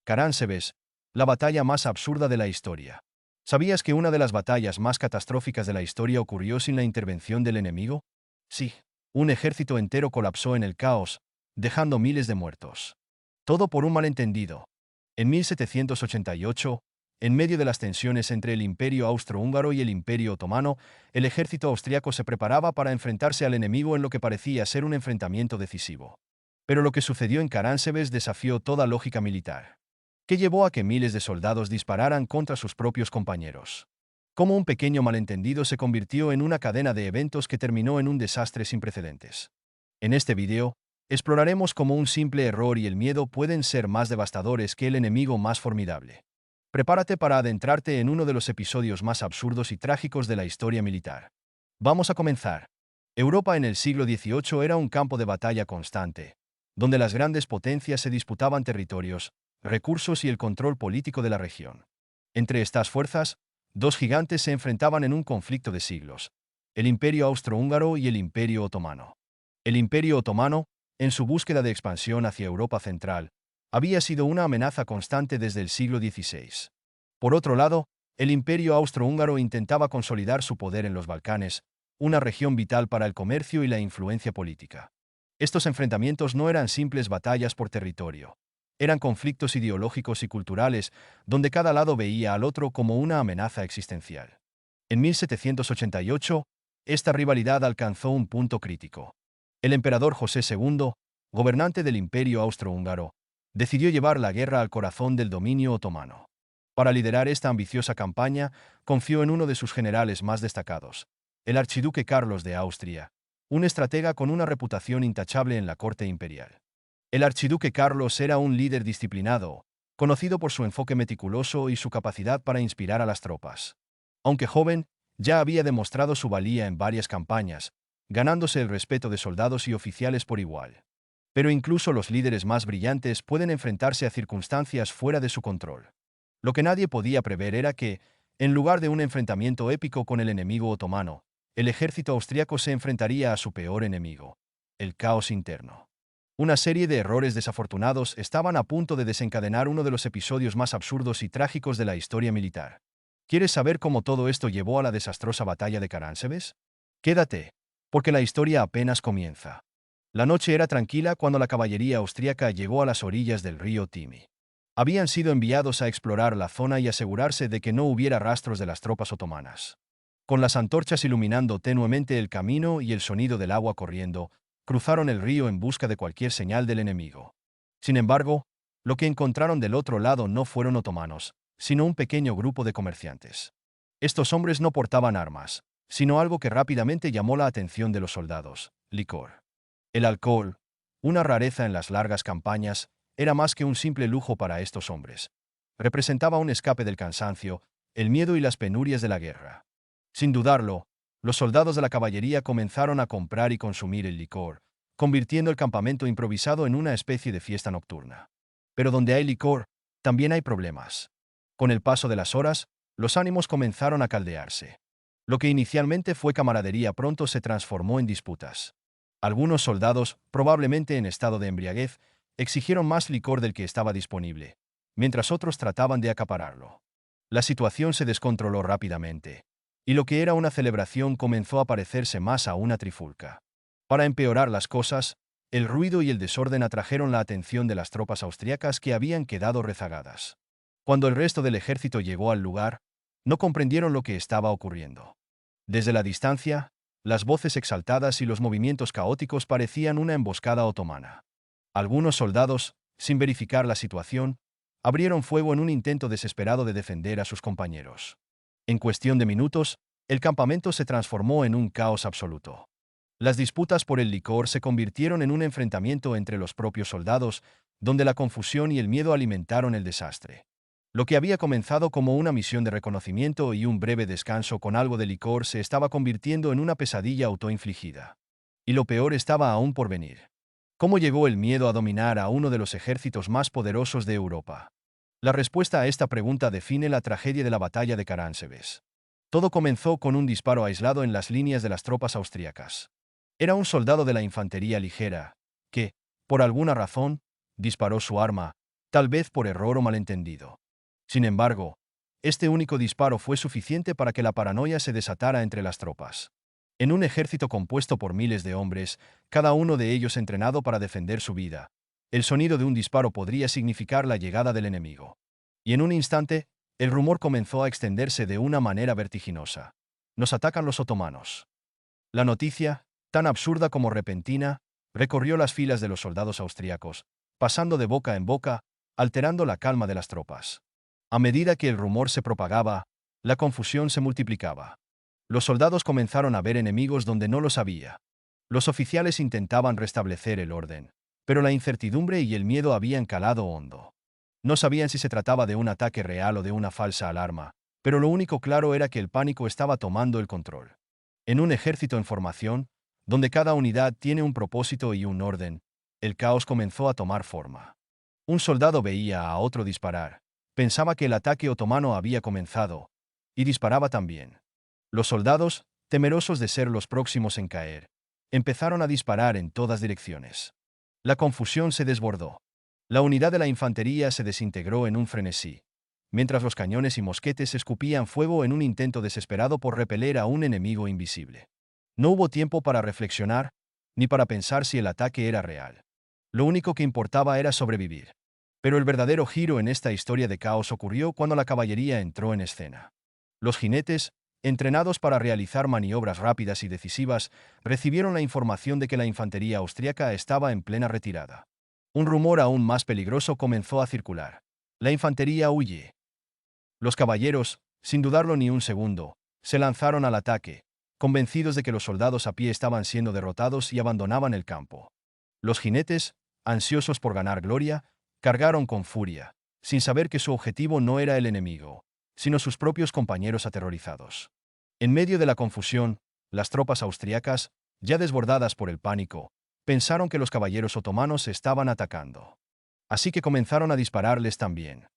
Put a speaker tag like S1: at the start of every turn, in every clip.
S1: Caránsebes, la batalla más absurda de la historia. ¿Sabías que una de las batallas más catastróficas de la historia ocurrió sin la intervención del enemigo? Sí, un ejército entero colapsó en el caos, dejando miles de muertos. Todo por un malentendido. En 1788, en medio de las tensiones entre el Imperio Austrohúngaro y el Imperio Otomano, el ejército austriaco se preparaba para enfrentarse al enemigo en lo que parecía ser un enfrentamiento decisivo. Pero lo que sucedió en Caránsebes desafió toda lógica militar, que llevó a que miles de soldados dispararan contra sus propios compañeros. Cómo un pequeño malentendido se convirtió en una cadena de eventos que terminó en un desastre sin precedentes. En este video, exploraremos cómo un simple error y el miedo pueden ser más devastadores que el enemigo más formidable. Prepárate para adentrarte en uno de los episodios más absurdos y trágicos de la historia militar. Vamos a comenzar. Europa en el siglo XVIII era un campo de batalla constante, donde las grandes potencias se disputaban territorios, recursos y el control político de la región. Entre estas fuerzas, dos gigantes se enfrentaban en un conflicto de siglos: el Imperio Austrohúngaro y el Imperio Otomano. El Imperio Otomano, en su búsqueda de expansión hacia Europa Central, había sido una amenaza constante desde el siglo XVI. Por otro lado, el Imperio Austrohúngaro intentaba consolidar su poder en los Balcanes, una región vital para el comercio y la influencia política. Estos enfrentamientos no eran simples batallas por territorio. Eran conflictos ideológicos y culturales, donde cada lado veía al otro como una amenaza existencial. En 1788, esta rivalidad alcanzó un punto crítico. El emperador José II, gobernante del Imperio Austrohúngaro, decidió llevar la guerra al corazón del dominio otomano. Para liderar esta ambiciosa campaña, confió en uno de sus generales más destacados, el archiduque Carlos de Austria, un estratega con una reputación intachable en la corte imperial. El archiduque Carlos era un líder disciplinado, conocido por su enfoque meticuloso y su capacidad para inspirar a las tropas. Aunque joven, ya había demostrado su valía en varias campañas, ganándose el respeto de soldados y oficiales por igual. Pero incluso los líderes más brillantes pueden enfrentarse a circunstancias fuera de su control. Lo que nadie podía prever era que, en lugar de un enfrentamiento épico con el enemigo otomano, el ejército austriaco se enfrentaría a su peor enemigo: el caos interno. Una serie de errores desafortunados estaban a punto de desencadenar uno de los episodios más absurdos y trágicos de la historia militar. ¿Quieres saber cómo todo esto llevó a la desastrosa batalla de Caránsebes? Quédate, porque la historia apenas comienza. La noche era tranquila cuando la caballería austríaca llegó a las orillas del río Timi. Habían sido enviados a explorar la zona y asegurarse de que no hubiera rastros de las tropas otomanas. Con las antorchas iluminando tenuemente el camino y el sonido del agua corriendo, cruzaron el río en busca de cualquier señal del enemigo. Sin embargo, lo que encontraron del otro lado no fueron otomanos, sino un pequeño grupo de comerciantes. Estos hombres no portaban armas, sino algo que rápidamente llamó la atención de los soldados: licor. El alcohol, una rareza en las largas campañas, era más que un simple lujo para estos hombres. Representaba un escape del cansancio, el miedo y las penurias de la guerra. Sin dudarlo, los soldados de la caballería comenzaron a comprar y consumir el licor, convirtiendo el campamento improvisado en una especie de fiesta nocturna. Pero donde hay licor, también hay problemas. Con el paso de las horas, los ánimos comenzaron a caldearse. Lo que inicialmente fue camaradería pronto se transformó en disputas. Algunos soldados, probablemente en estado de embriaguez, exigieron más licor del que estaba disponible, mientras otros trataban de acapararlo. La situación se descontroló rápidamente, y lo que era una celebración comenzó a parecerse más a una trifulca. Para empeorar las cosas, el ruido y el desorden atrajeron la atención de las tropas austriacas que habían quedado rezagadas. Cuando el resto del ejército llegó al lugar, no comprendieron lo que estaba ocurriendo. Desde la distancia, las voces exaltadas y los movimientos caóticos parecían una emboscada otomana. Algunos soldados, sin verificar la situación, abrieron fuego en un intento desesperado de defender a sus compañeros. En cuestión de minutos, el campamento se transformó en un caos absoluto. Las disputas por el licor se convirtieron en un enfrentamiento entre los propios soldados, donde la confusión y el miedo alimentaron el desastre. Lo que había comenzado como una misión de reconocimiento y un breve descanso con algo de licor se estaba convirtiendo en una pesadilla autoinfligida. Y lo peor estaba aún por venir. ¿Cómo llegó el miedo a dominar a uno de los ejércitos más poderosos de Europa? La respuesta a esta pregunta define la tragedia de la batalla de Caránsebes. Todo comenzó con un disparo aislado en las líneas de las tropas austríacas. Era un soldado de la infantería ligera, que, por alguna razón, disparó su arma, tal vez por error o malentendido. Sin embargo, este único disparo fue suficiente para que la paranoia se desatara entre las tropas. En un ejército compuesto por miles de hombres, cada uno de ellos entrenado para defender su vida, el sonido de un disparo podría significar la llegada del enemigo. Y en un instante, el rumor comenzó a extenderse de una manera vertiginosa. Nos atacan los otomanos. La noticia, tan absurda como repentina, recorrió las filas de los soldados austriacos, pasando de boca en boca, alterando la calma de las tropas. A medida que el rumor se propagaba, la confusión se multiplicaba. Los soldados comenzaron a ver enemigos donde no los había. Los oficiales intentaban restablecer el orden, pero la incertidumbre y el miedo habían calado hondo. No sabían si se trataba de un ataque real o de una falsa alarma, pero lo único claro era que el pánico estaba tomando el control. En un ejército en formación, donde cada unidad tiene un propósito y un orden, el caos comenzó a tomar forma. Un soldado veía a otro disparar, pensaba que el ataque otomano había comenzado, y disparaba también. Los soldados, temerosos de ser los próximos en caer, empezaron a disparar en todas direcciones. La confusión se desbordó. La unidad de la infantería se desintegró en un frenesí, mientras los cañones y mosquetes escupían fuego en un intento desesperado por repeler a un enemigo invisible. No hubo tiempo para reflexionar, ni para pensar si el ataque era real. Lo único que importaba era sobrevivir. Pero el verdadero giro en esta historia de caos ocurrió cuando la caballería entró en escena. Los jinetes, entrenados para realizar maniobras rápidas y decisivas, recibieron la información de que la infantería austríaca estaba en plena retirada. Un rumor aún más peligroso comenzó a circular. La infantería huye. Los caballeros, sin dudarlo ni un segundo, se lanzaron al ataque, convencidos de que los soldados a pie estaban siendo derrotados y abandonaban el campo. Los jinetes, ansiosos por ganar gloria, cargaron con furia, sin saber que su objetivo no era el enemigo, sino sus propios compañeros aterrorizados. En medio de la confusión, las tropas austriacas, ya desbordadas por el pánico, pensaron que los caballeros otomanos estaban atacando. Así que comenzaron a dispararles también.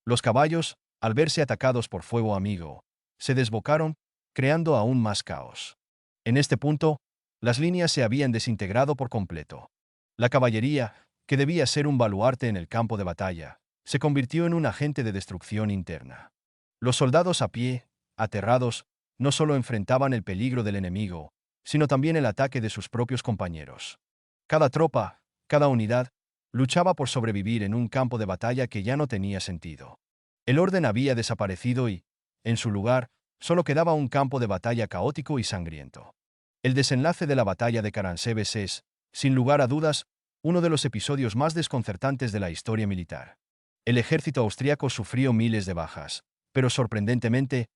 S1: Los caballos, al verse atacados por fuego amigo, se desbocaron, creando aún más caos. En este punto, las líneas se habían desintegrado por completo. La caballería, que debía ser un baluarte en el campo de batalla, se convirtió en un agente de destrucción interna. Los soldados a pie, aterrados, no solo enfrentaban el peligro del enemigo, sino también el ataque de sus propios compañeros. Cada tropa, cada unidad, luchaba por sobrevivir en un campo de batalla que ya no tenía sentido. El orden había desaparecido y, en su lugar, solo quedaba un campo de batalla caótico y sangriento. El desenlace de la batalla de Caransebeş es, sin lugar a dudas, uno de los episodios más desconcertantes de la historia militar. El ejército austriaco sufrió miles de bajas, pero sorprendentemente,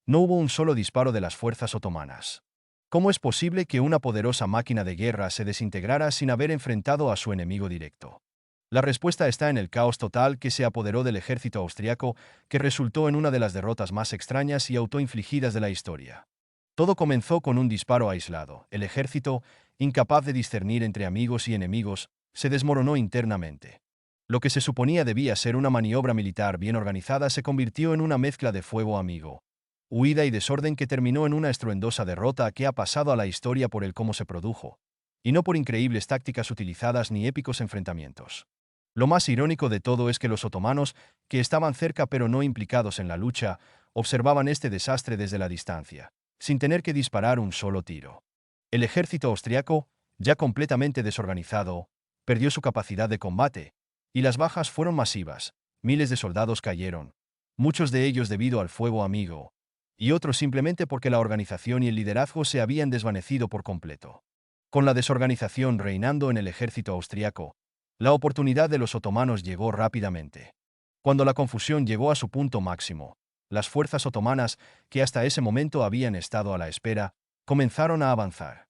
S1: no hubo un solo disparo de las fuerzas otomanas. ¿Cómo es posible que una poderosa máquina de guerra se desintegrara sin haber enfrentado a su enemigo directo? La respuesta está en el caos total que se apoderó del ejército austriaco, que resultó en una de las derrotas más extrañas y autoinfligidas de la historia. Todo comenzó con un disparo aislado. El ejército, incapaz de discernir entre amigos y enemigos, se desmoronó internamente. Lo que se suponía debía ser una maniobra militar bien organizada se convirtió en una mezcla de fuego amigo, huida y desorden que terminó en una estruendosa derrota que ha pasado a la historia por el cómo se produjo, y no por increíbles tácticas utilizadas ni épicos enfrentamientos. Lo más irónico de todo es que los otomanos, que estaban cerca pero no implicados en la lucha, observaban este desastre desde la distancia, sin tener que disparar un solo tiro. El ejército austriaco, ya completamente desorganizado, perdió su capacidad de combate, y las bajas fueron masivas. Miles de soldados cayeron, muchos de ellos debido al fuego amigo, y otros simplemente porque la organización y el liderazgo se habían desvanecido por completo. Con la desorganización reinando en el ejército austriaco, la oportunidad de los otomanos llegó rápidamente. Cuando la confusión llegó a su punto máximo, las fuerzas otomanas, que hasta ese momento habían estado a la espera, comenzaron a avanzar.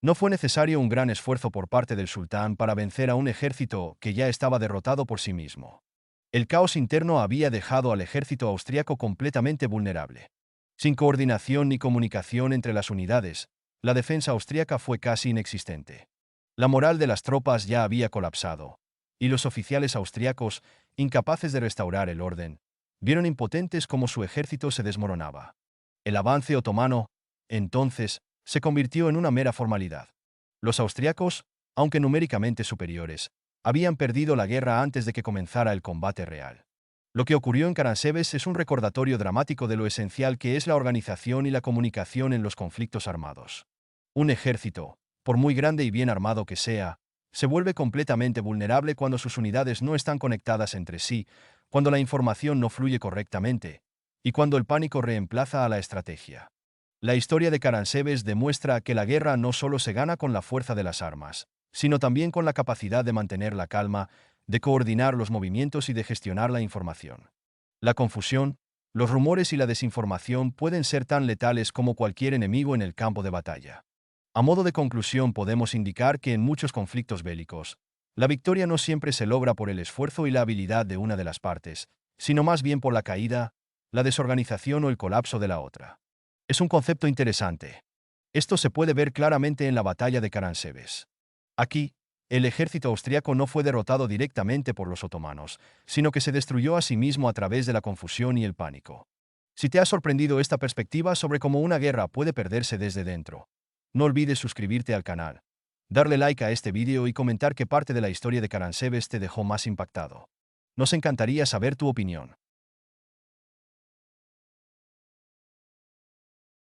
S1: No fue necesario un gran esfuerzo por parte del sultán para vencer a un ejército que ya estaba derrotado por sí mismo. El caos interno había dejado al ejército austriaco completamente vulnerable. Sin coordinación ni comunicación entre las unidades, la defensa austríaca fue casi inexistente. La moral de las tropas ya había colapsado, y los oficiales austriacos, incapaces de restaurar el orden, vieron impotentes cómo su ejército se desmoronaba. El avance otomano, entonces, se convirtió en una mera formalidad. Los austriacos, aunque numéricamente superiores, habían perdido la guerra antes de que comenzara el combate real. Lo que ocurrió en Caransebes es un recordatorio dramático de lo esencial que es la organización y la comunicación en los conflictos armados. Un ejército, por muy grande y bien armado que sea, se vuelve completamente vulnerable cuando sus unidades no están conectadas entre sí, cuando la información no fluye correctamente, y cuando el pánico reemplaza a la estrategia. La historia de Caransebes demuestra que la guerra no solo se gana con la fuerza de las armas, sino también con la capacidad de mantener la calma, de coordinar los movimientos y de gestionar la información. La confusión, los rumores y la desinformación pueden ser tan letales como cualquier enemigo en el campo de batalla. A modo de conclusión podemos indicar que en muchos conflictos bélicos, la victoria no siempre se logra por el esfuerzo y la habilidad de una de las partes, sino más bien por la caída, la desorganización o el colapso de la otra. Es un concepto interesante. Esto se puede ver claramente en la batalla de Caransebes. Aquí, el ejército austriaco no fue derrotado directamente por los otomanos, sino que se destruyó a sí mismo a través de la confusión y el pánico. Si te ha sorprendido esta perspectiva sobre cómo una guerra puede perderse desde dentro, no olvides suscribirte al canal, darle like a este vídeo y comentar qué parte de la historia de Caransebes te dejó más impactado. Nos encantaría saber tu opinión.